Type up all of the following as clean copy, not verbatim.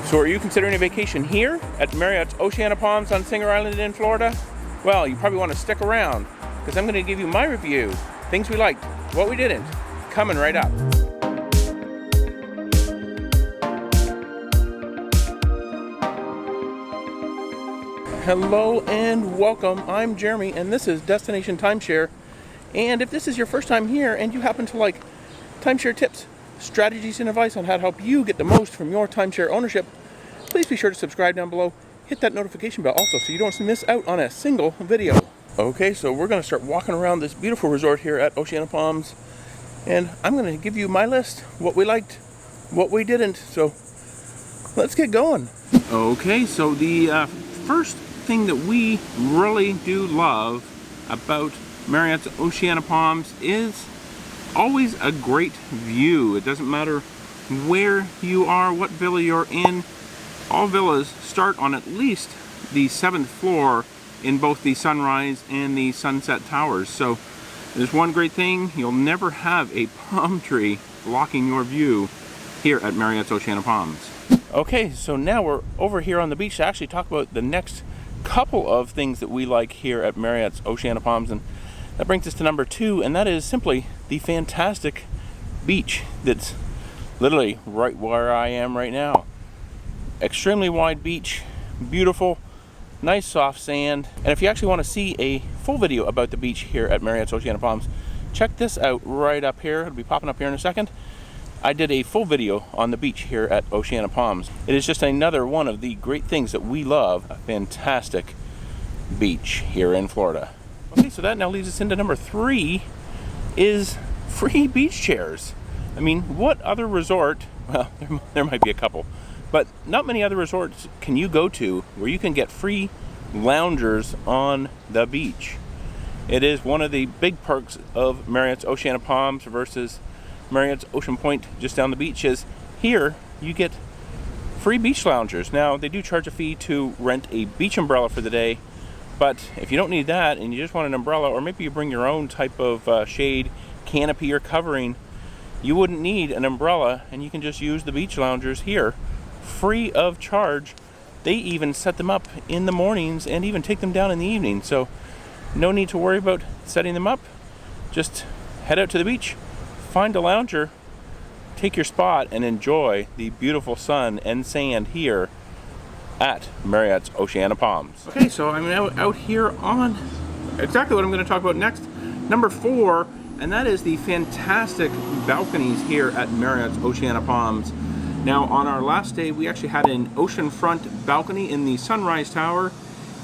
So are you considering a vacation here at Marriott Oceana Palms on Singer Island in Florida? Well, you probably want to stick around because I'm going to give you my review, things we liked, what we didn't, coming right up. Hello and welcome. I'm Jeremy and this is Destination Timeshare. And if this is your first time here and you happen to like timeshare tips, strategies and advice on how to help you get the most from your timeshare ownership, please be sure to subscribe down below. Hit that notification bell also so you don't miss out on a single video. Okay, so we're going to start walking around this beautiful resort here at Oceana Palms. And I'm going to give you my list, what we liked, what we didn't. So let's get going. Okay, so the first thing that we really do love about Marriott Oceana Palms is always a great view. It doesn't matter where you are, what villa you're in. All villas start on at least the 7th floor in both the sunrise and the sunset towers. So there's one great thing, you'll never have a palm tree blocking your view here at Marriott Oceana Palms. Okay, so now we're over here on the beach to actually talk about the next couple of things that we like here at Marriott Oceana Palms, and that brings us to number 2, and that is simply the fantastic beach that's literally right where I am right now. Extremely wide beach, beautiful, nice soft sand. And if you actually want to see a full video about the beach here at Marriott Oceana Palms, check this out right up here. It'll be popping up here in a second. I did a full video on the beach here at Oceana Palms. It is just another one of the great things that we love, a fantastic beach here in Florida. Okay, so that now leads us into number 3, is free beach chairs. I mean, what other resort, well, there might be a couple, but not many other resorts can you go to where you can get free loungers on the beach. It is one of the big perks of Marriott's Oceana Palms versus Marriott's Ocean Point just down the beach is here you get free beach loungers. Now, they do charge a fee to rent a beach umbrella for the day, but if you don't need that and you just want an umbrella, or maybe you bring your own type of shade, canopy, or covering, you wouldn't need an umbrella and you can just use the beach loungers here free of charge. They even set them up in the mornings and even take them down in the evening, so no need to worry about setting them up. Just head out to the beach, find a lounger, take your spot, and enjoy the beautiful sun and sand here at Marriott's Oceana Palms. Okay, so I'm now out here on exactly what I'm going to talk about next, number 4, and that is the fantastic balconies here at Marriott's Oceana Palms. Now, on our last day, we actually had an oceanfront balcony in the Sunrise Tower,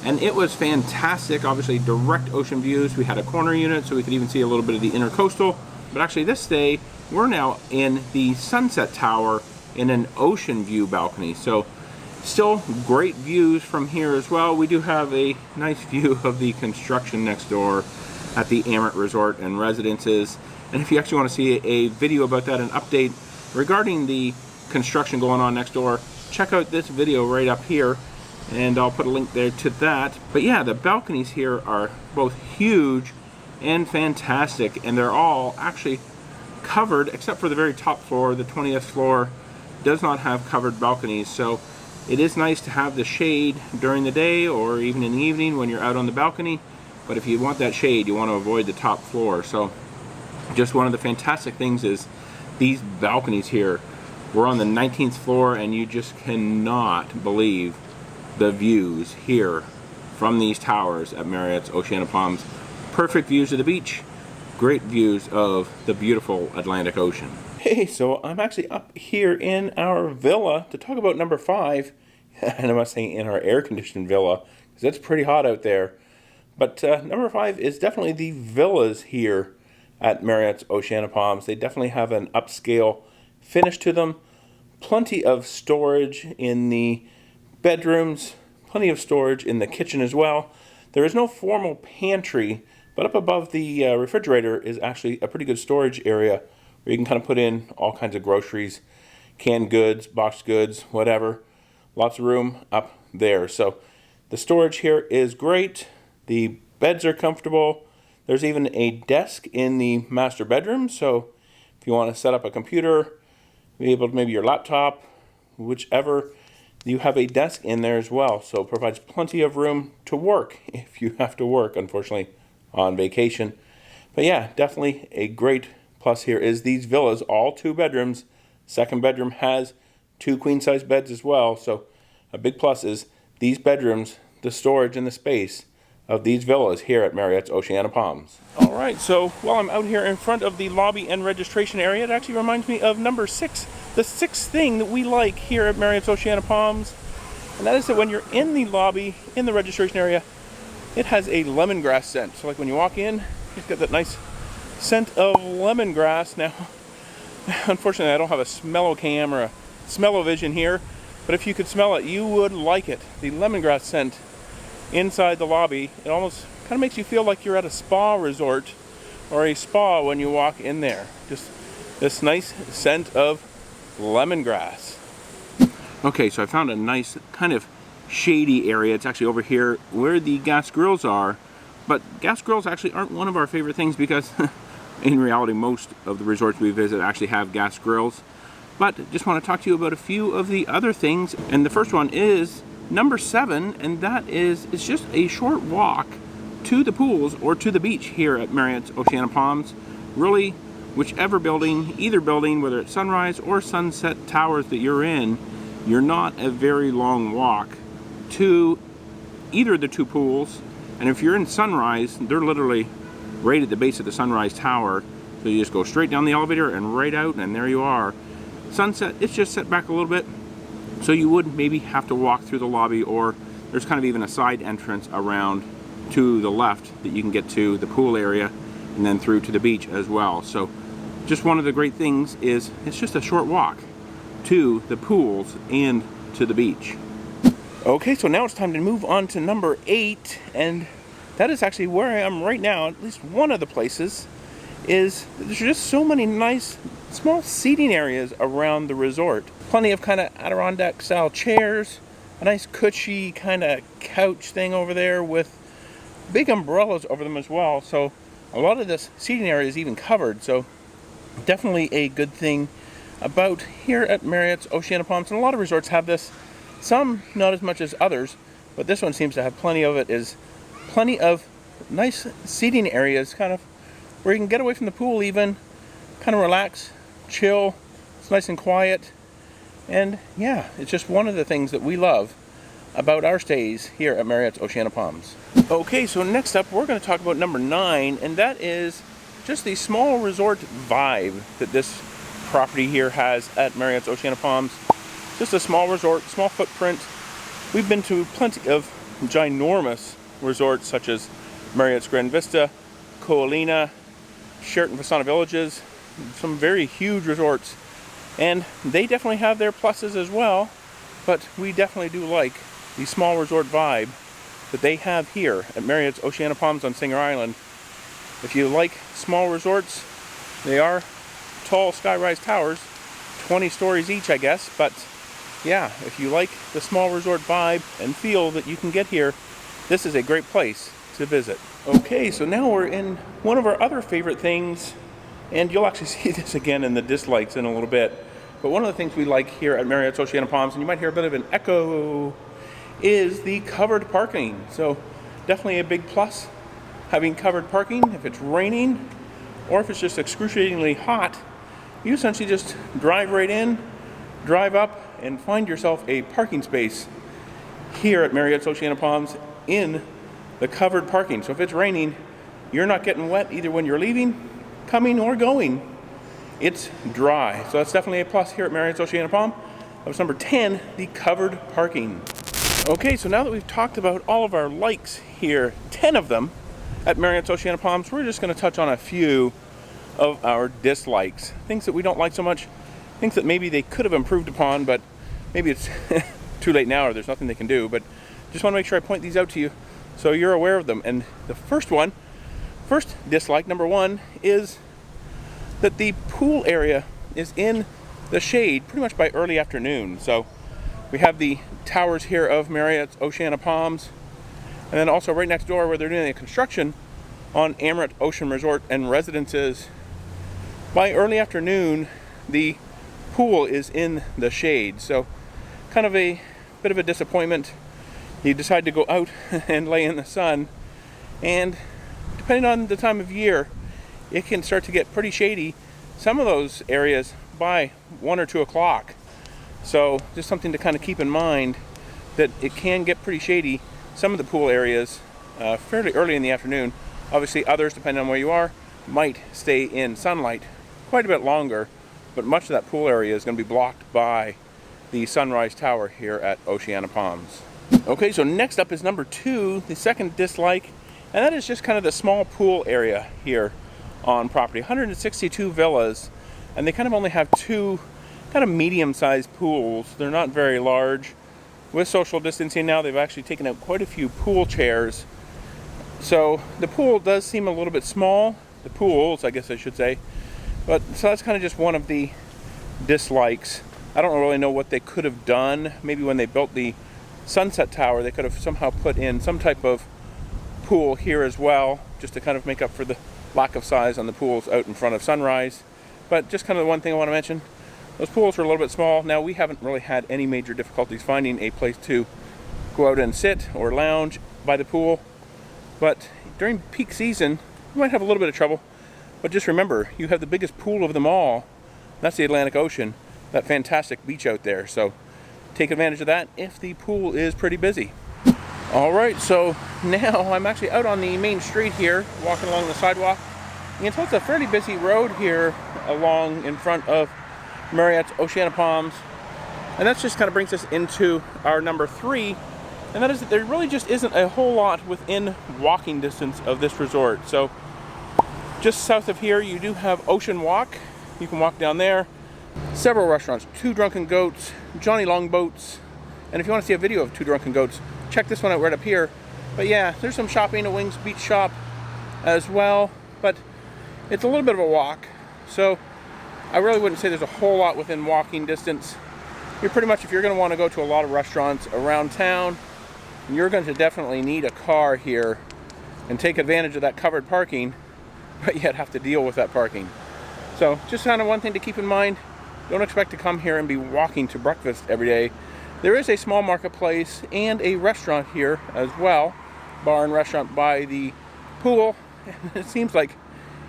and it was fantastic. Obviously, direct ocean views. We had a corner unit, so we could even see a little bit of the intercoastal. But actually, this day, we're now in the Sunset Tower in an ocean view balcony. So, still great views from here as well. We do have a nice view of the construction next door at the Marriott Resort and Residences. And if you actually want to see a video about that, an update regarding the construction going on next door, check out this video right up here, and I'll put a link there to that. But yeah, the balconies here are both huge and fantastic, and they're all actually covered except for the very top floor. The 20th floor does not have covered balconies, so it is nice to have the shade during the day or even in the evening when you're out on the balcony. But if you want that shade, you want to avoid the top floor. So just one of the fantastic things is these balconies here. We're on the 19th floor, and you just cannot believe the views here from these towers at Marriott's Oceana Palms. Perfect views of the beach, great views of the beautiful Atlantic Ocean. Hey, so I'm actually up here in our villa to talk about number 5, and I must say in our air-conditioned villa, because it's pretty hot out there. But number 5 is definitely the villas here at Marriott's Oceana Palms. They definitely have an upscale finish to them. Plenty of storage in the bedrooms, plenty of storage in the kitchen as well. There is no formal pantry, but up above the refrigerator is actually a pretty good storage area where you can kind of put in all kinds of groceries, canned goods, boxed goods, whatever. Lots of room up there. So the storage here is great. The beds are comfortable. There's even a desk in the master bedroom, so if you want to set up a computer, be able to maybe your laptop, whichever, You have a desk in there as well, so it provides plenty of room to work if you have to work, unfortunately, on vacation. But yeah, definitely a great plus here is these villas, all 2 bedrooms. Second bedroom has 2 queen-size beds as well, so a big plus is these bedrooms, the storage and the space of these villas here at Marriott's Oceana Palms. All right, so while I'm out here in front of the lobby and registration area, it actually reminds me of number 6, the 6th thing that we like here at Marriott's Oceana Palms, and that is that when you're in the lobby, in the registration area, it has a lemongrass scent. So like when you walk in, you've got that nice scent of lemongrass. Now, unfortunately, I don't have a smell-o-cam or a smell-o-vision here, but if you could smell it, you would like it. The lemongrass scent inside the lobby, it almost kind of makes you feel like you're at a spa resort or a spa when you walk in there. Just this nice scent of lemongrass. Okay, so I found a nice kind of shady area. It's actually over here where the gas grills are, but gas grills actually aren't one of our favorite things because in reality most of the resorts we visit actually have gas grills. But just want to talk to you about a few of the other things, and the first one is number 7, and that is, it's just a short walk to the pools or to the beach here at Marriott's Oceana Palms. Really, whichever building, either building, whether it's Sunrise or Sunset Towers that you're in, you're not a very long walk to either of the 2 pools. And if you're in Sunrise, they're literally right at the base of the Sunrise Tower. So you just go straight down the elevator and right out, and there you are. Sunset, it's just set back a little bit. So you would maybe have to walk through the lobby, or there's kind of even a side entrance around to the left that you can get to the pool area and then through to the beach as well. So just one of the great things is it's just a short walk to the pools and to the beach. Okay, so now it's time to move on to number 8, and that is actually where I am right now. At least one of the places is there's just so many nice small seating areas around the resort. Plenty of kind of Adirondack style chairs, a nice cushy kind of couch thing over there with big umbrellas over them as well. So a lot of this seating area is even covered, so definitely a good thing about here at Marriott's Oceana Palms. And a lot of resorts have this, some not as much as others, but this one seems to have plenty of it. Is plenty of nice seating areas, kind of where you can get away from the pool even, kind of relax, chill. It's nice and quiet. And yeah, it's just one of the things that we love about our stays here at Marriott's Oceana Palms. Okay, so next up we're going to talk about number 9, and that is just the small resort vibe that this property here has at Marriott's Oceana Palms. Just a small resort, small footprint. We've been to plenty of ginormous resorts such as Marriott's Grand Vista, Coalina, Sheraton Vasana Villages, some very huge resorts. And they definitely have their pluses as well, but we definitely do like the small resort vibe that they have here at Marriott's Oceana Palms on Singer Island. If you like small resorts, they are tall skyrise towers, 20 stories each, I guess, but yeah, if you like the small resort vibe and feel that you can get here, this is a great place to visit. Okay, so now we're in one of our other favorite things, and you'll actually see this again in the dislikes in a little bit. But one of the things we like here at Marriott's Oceana Palms, and you might hear a bit of an echo, is the covered parking. So definitely a big plus having covered parking. If it's raining or if it's just excruciatingly hot, you essentially just drive right in, drive up, and find yourself a parking space here at Marriott's Oceana Palms in the covered parking. So if it's raining, you're not getting wet either when you're leaving, coming, or going. It's dry. So that's definitely a plus here at Marriott's Oceana Palm. That was number 10, the covered parking. Okay, so now that we've talked about all of our likes here, 10 of them at Marriott's Oceana Palms, we're just going to touch on a few of our dislikes. Things that we don't like so much, things that maybe they could have improved upon, but maybe it's too late now or there's nothing they can do. But just want to make sure I point these out to you so you're aware of them. And the first dislike, number 1, is that the pool area is in the shade pretty much by early afternoon. So we have the towers here of Marriott's Oceana Palms, and then also right next door where they're doing the construction on Marriott Ocean Resort and Residences. By early afternoon, the pool is in the shade. So kind of a bit of a disappointment. You decide to go out and lay in the sun, and depending on the time of year, it can start to get pretty shady. Some of those areas by 1 or 2 o'clock. So just something to kind of keep in mind, that it can get pretty shady. Some of the pool areas fairly early in the afternoon. Obviously others, depending on where you are, might stay in sunlight quite a bit longer, but much of that pool area is going to be blocked by the sunrise tower here at Oceana Palms. Okay, so next up is number 2, the second dislike, and that is just kind of the small pool area here on property. 162 villas, and they kind of only have 2 kind of medium-sized pools. They're not very large. With social distancing now, they've actually taken out quite a few pool chairs. So the pool does seem a little bit small. The pools, I guess I should say. But so that's kind of just one of the dislikes. I don't really know what they could have done. Maybe when they built the Sunset Tower, they could have somehow put in some type of pool here as well, just to kind of make up for the lack of size on the pools out in front of Sunrise. But just kind of the one thing I want to mention, those pools are a little bit small. Now, we haven't really had any major difficulties finding a place to go out and sit or lounge by the pool. But during peak season, you might have a little bit of trouble. But just remember, you have the biggest pool of them all. That's the Atlantic Ocean, that fantastic beach out there. So take advantage of that if the pool is pretty busy. All right, so now I'm actually out on the main street here, walking along the sidewalk. You can tell it's a fairly busy road here along in front of Marriott Oceana Palms. And that just kind of brings us into our number 3. And that is that there really just isn't a whole lot within walking distance of this resort. So just south of here, you do have Ocean Walk. You can walk down there. Several restaurants, 2 Drunken Goats, Johnny Longboats. And if you want to see a video of 2 Drunken Goats, check this one out right up here. But yeah, there's some shopping, a Wings Beach shop as well. But it's a little bit of a walk. So I really wouldn't say there's a whole lot within walking distance. You're pretty much, if you're going to want to go to a lot of restaurants around town, you're going to definitely need a car here and take advantage of that covered parking, but yet have to deal with that parking. So just kind of one thing to keep in mind. Don't expect to come here and be walking to breakfast every day. There is a small marketplace and a restaurant here as well, bar and restaurant by the pool. It seems like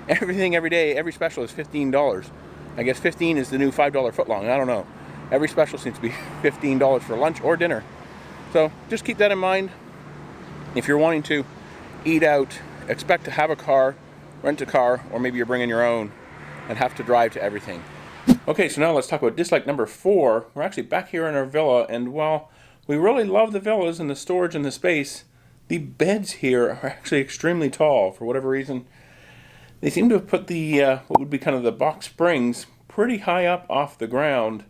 everything every day, every special is $15. I guess 15 is the new $5 footlong. I don't know. Every special seems to be $15 for lunch or dinner. So just keep that in mind. If you're wanting to eat out, expect to have a car, rent a car, or maybe you're bringing your own and have to drive to everything. Okay, so now let's talk about dislike number 4. We're actually back here in our villa, and while we really love the villas and the storage and the space, the beds here are actually extremely tall. For whatever reason, they seem to have put the what would be kind of the box springs pretty high up off the ground,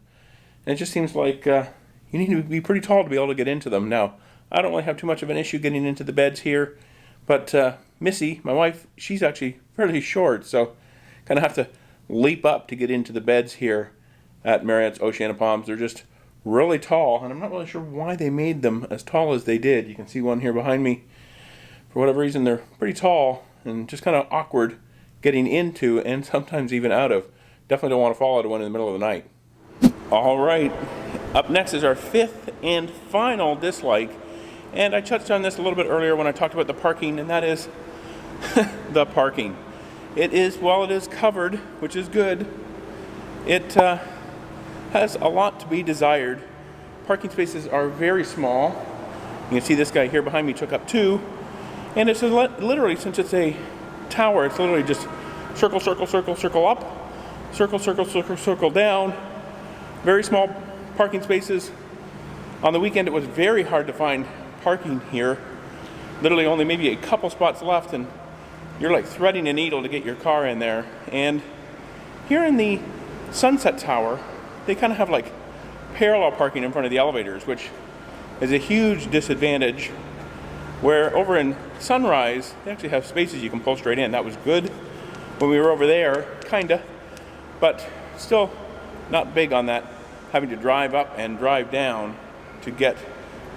and it just seems like you need to be pretty tall to be able to get into them. Now, I don't really have too much of an issue getting into the beds here, but Missy, my wife, she's actually fairly short, so kind of have to leap up to get into the beds here at Marriott's Oceana Palms. They're just really tall, and I'm not really sure why they made them as tall as they did. You can see one here behind me. For whatever reason, they're pretty tall and just kind of awkward getting into and sometimes even out of. Definitely don't want to fall out of one in the middle of the night. All right, up next is our 5th and final dislike, and I touched on this a little bit earlier when I talked about the parking, and that is the parking. It is, while it is covered, which is good, it has a lot to be desired. Parking spaces are very small. You can see this guy here behind me took up 2, and it's literally, since it's a tower, it's literally just circle, circle, circle, circle up, circle, circle, circle, circle down. Very small parking spaces. On the weekend, it was very hard to find parking here. Literally only maybe a couple spots left, and you're like threading a needle to get your car in there. And here in the Sunset Tower, they kind of have like parallel parking in front of the elevators, which is a huge disadvantage. Where over in Sunrise, they actually have spaces you can pull straight in. That was good when we were over there, kinda, but still not big on that, having to drive up and drive down to get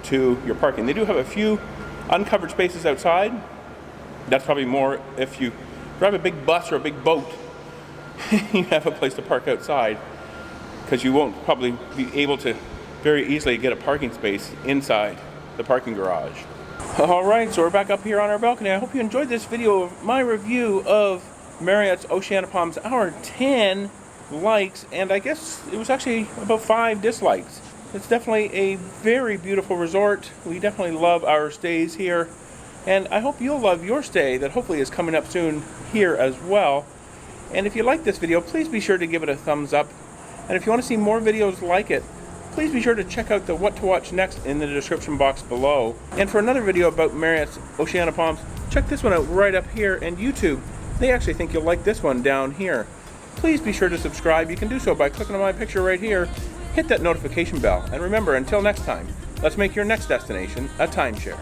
to your parking. They do have a few uncovered spaces outside. That's probably more if you drive a big bus or a big boat, you have a place to park outside, because you won't probably be able to very easily get a parking space inside the parking garage. Alright, so we're back up here on our balcony. I hope you enjoyed this video of my review of Marriott's Oceana Palms. Our 10 likes, and I guess it was actually about 5 dislikes. It's definitely a very beautiful resort. We definitely love our stays here, and I hope you'll love your stay that hopefully is coming up soon here as well. And if you like this video, please be sure to give it a thumbs up. And if you want to see more videos like it, please be sure to check out the What to Watch Next in the description box below. And for another video about Marriott's Oceana Palms, check this one out right up here. And YouTube, they actually think you'll like this one down here. Please be sure to subscribe. You can do so by clicking on my picture right here. Hit that notification bell. And remember, until next time, let's make your next destination a timeshare.